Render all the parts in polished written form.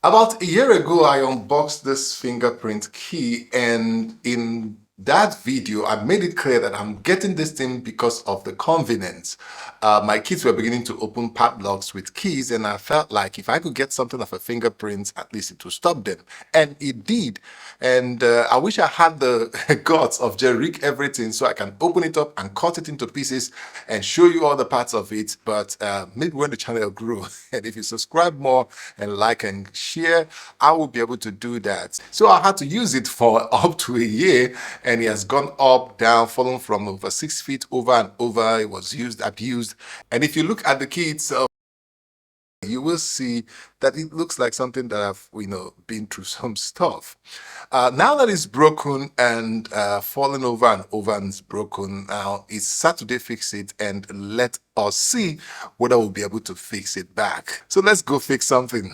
About a year ago, I unboxed this fingerprint key, and in that video, I made it clear that I'm getting this thing because of the convenience. My kids were beginning to open padlocks with keys, and I felt like if I could get something of a fingerprint, at least it would stop them. And it did. And I wish I had the guts of Jerry everything so I can open it up and cut it into pieces and show you all the parts of it. But maybe when the channel grows, and if you subscribe more and like and share, I will be able to do that. So I had to use it for up to a year, and it has gone up, down, fallen from over 6 feet over and over. It was used, abused. And if you look at the key itself, you will see that it looks like something that I've, been through some stuff. Now that it's broken and fallen over and over and it's broken, now it's Saturday Fix It, and let us see whether we'll be able to fix it back. So let's go fix something.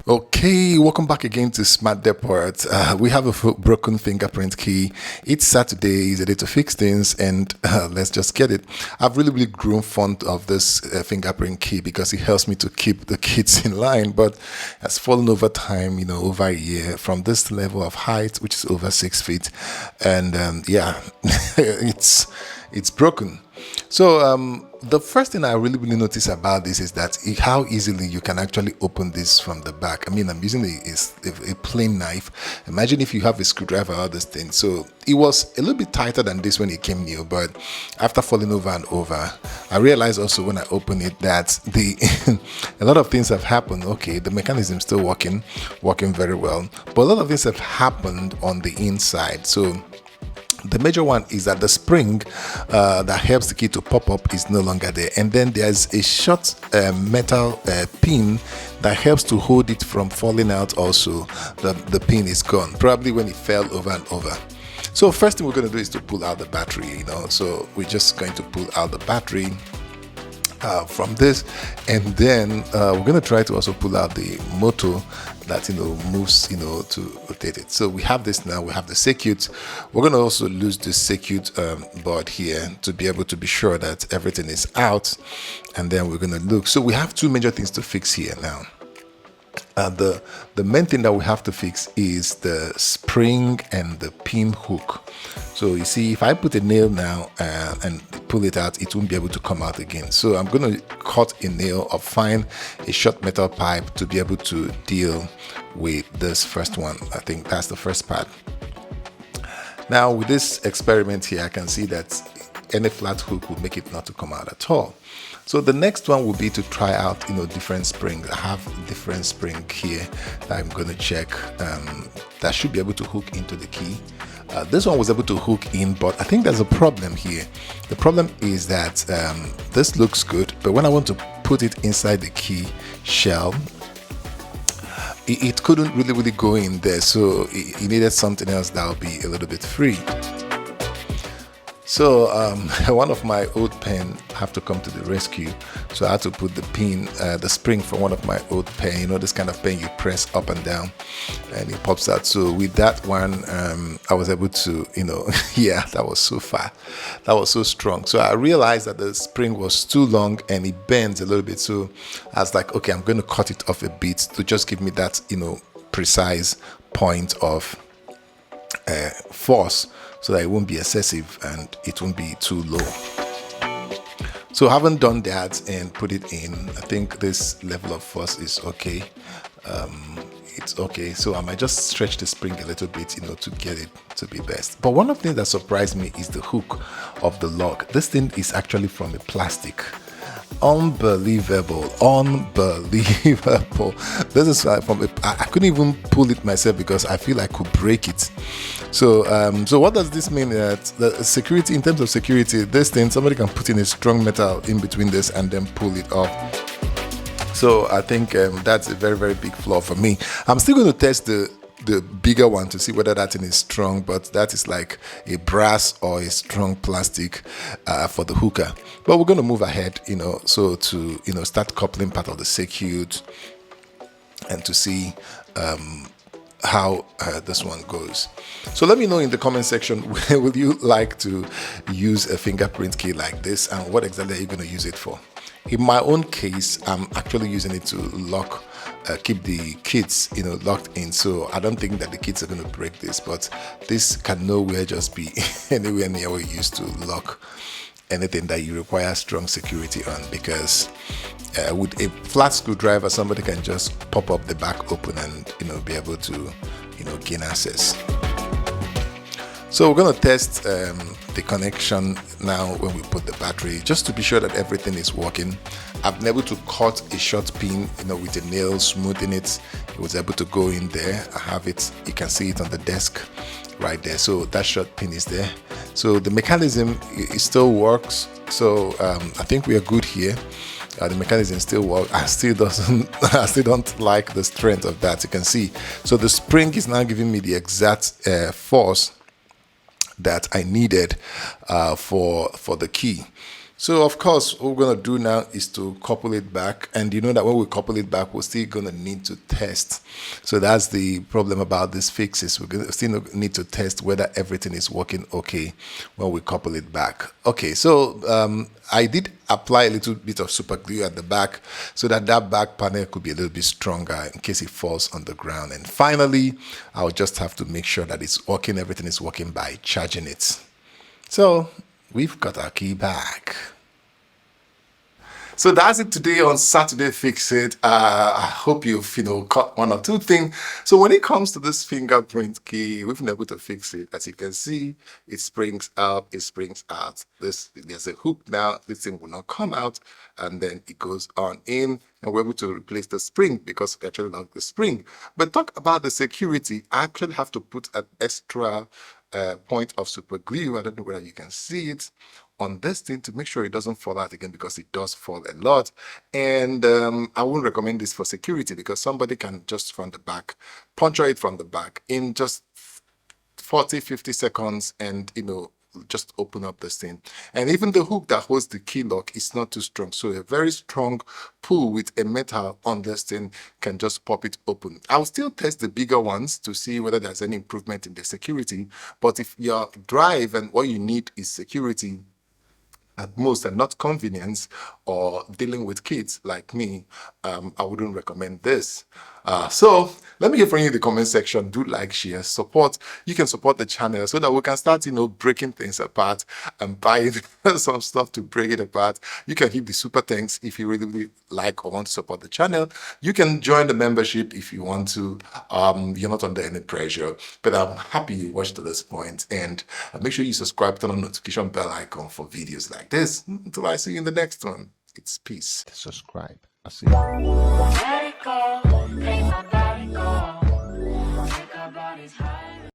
Okay, welcome back again to Smart Depot. We have a broken fingerprint key. It's Saturday, is a day to fix things, and let's just get it. I've really grown fond of this fingerprint key because it helps me to keep the kids in line, but has fallen over time, over a year from this level of height, which is over 6 feet, and yeah, it's broken. So the first thing I really notice about this is that how easily you can actually open this from the back. I mean, I'm using a plain knife. Imagine if you have a screwdriver or this thing. So it was a little bit tighter than this when it came new, but after falling over and over, I realized also when I opened it that a lot of things have happened. Okay, the mechanism is still working very well, but a lot of things have happened on the inside. So the major one is that the spring that helps the key to pop up is no longer there, and then there's a short metal pin that helps to hold it from falling out. Also, the pin is gone, probably when it fell over and over. So first thing we're going to do is to pull out the battery, so we're just going to pull out the battery from this, and then we're going to try to also pull out the motor that moves to rotate it. So we have this now. We have the circuit. We're going to also lose the circuit board here to be able to be sure that everything is out, and then we're going to look. So we have two major things to fix here now. The main thing that we have to fix is the spring and the pin hook. So you see, if I put a nail now and pull it out, it won't be able to come out again. So I'm going to cut a nail or find a short metal pipe to be able to deal with this first one. I think that's the first part. Now with this experiment here, I can see that any flat hook will make it not to come out at all. So the next one will be to try out different springs. I have different spring here that I'm going to check that should be able to hook into the key. This one was able to hook in, but I think there's a problem here. The problem is that this looks good, but when I want to put it inside the key shell, it couldn't really go in there, so it needed something else that would be a little bit free. So one of my old pen have to come to the rescue, so I had to put the pin, the spring from one of my old pen, this kind of pen you press up and down and it pops out. So with that one, I was able to, yeah, that was so far, that was so strong. So I realized that the spring was too long and it bends a little bit. So I was like, okay, I'm going to cut it off a bit to just give me that, precise point of force, so that it won't be excessive and it won't be too low. So having done that and put it in, I think this level of force is okay. It's okay. So I might just stretch the spring a little bit, to get it to be best. But one of the things that surprised me is the hook of the lock. This thing is actually from a plastic. Unbelievable. This is from I couldn't even pull it myself because I feel I could break it. So what does this mean? That the security, in terms of security, this thing, somebody can put in a strong metal in between this and then pull it off. So I think that's a very big flaw for me. I'm still going to test the bigger one to see whether that thing is strong, but that is like a brass or a strong plastic for the hooker. But we're going to move ahead, so to start coupling part of the circuit and to see how this one goes. So let me know in the comment section, would you like to use a fingerprint key like this, and what exactly are you going to use it for? In my own case, I'm actually using it to lock, keep the kids, locked in. So I don't think that the kids are going to break this, but this can nowhere just be anywhere near where you used to lock anything that you require strong security on, because with a flat screwdriver, somebody can just pop up the back open and be able to gain access. So we're going to test the connection now when we put the battery, just to be sure that everything is working. I've been able to cut a short pin, with a nail, smoothing it. It was able to go in there. I have it, you can see it on the desk right there. So that short pin is there. So the mechanism, it still works. So I think we are good here. The mechanism still works. I still don't like the strength of that. You can see. So the spring is now giving me the exact force that I needed for the key. So of course, what we're going to do now is to couple it back, and you know that when we couple it back, we're still going to need to test. So that's the problem about these fixes. We're going to still need to test whether everything is working okay when we couple it back. Okay, so I did apply a little bit of super glue at the back so that back panel could be a little bit stronger in case it falls on the ground. And finally, I'll just have to make sure that it's working, everything is working by charging it. So we've got our key back. So that's it today on Saturday Fix It. I hope you've caught one or two things. So when it comes to this fingerprint key, we've been able to fix it. As you can see, it springs up, it springs out. There's a hook now. This thing will not come out, and then it goes on in, and we're able to replace the spring because we actually locked the spring. But talk about the security. I actually have to put an extra point of super glue. I don't know whether you can see it on this thing to make sure it doesn't fall out again, because it does fall a lot. And I wouldn't recommend this for security, because somebody can just from the back puncture it from the back in just 40-50 seconds and just open up this thing. And even the hook that holds the key lock is not too strong, so a very strong pull with a metal on this thing can just pop it open. I'll still test the bigger ones to see whether there's any improvement in the security, but if your drive and what you need is security at most and not convenience, or dealing with kids like me, I wouldn't recommend this. So let me hear from you in the comment section. Do like, share, support. You can support the channel so that we can start breaking things apart and buying some stuff to break it apart. You can hit the super thanks if you really like or want to support the channel. You can join the membership if you want to. You're not under any pressure, but I'm happy you watched to this point. And make sure you subscribe, turn on the notification bell icon for videos like this. Until I see you in the next one, it's peace. Subscribe. I'll see you.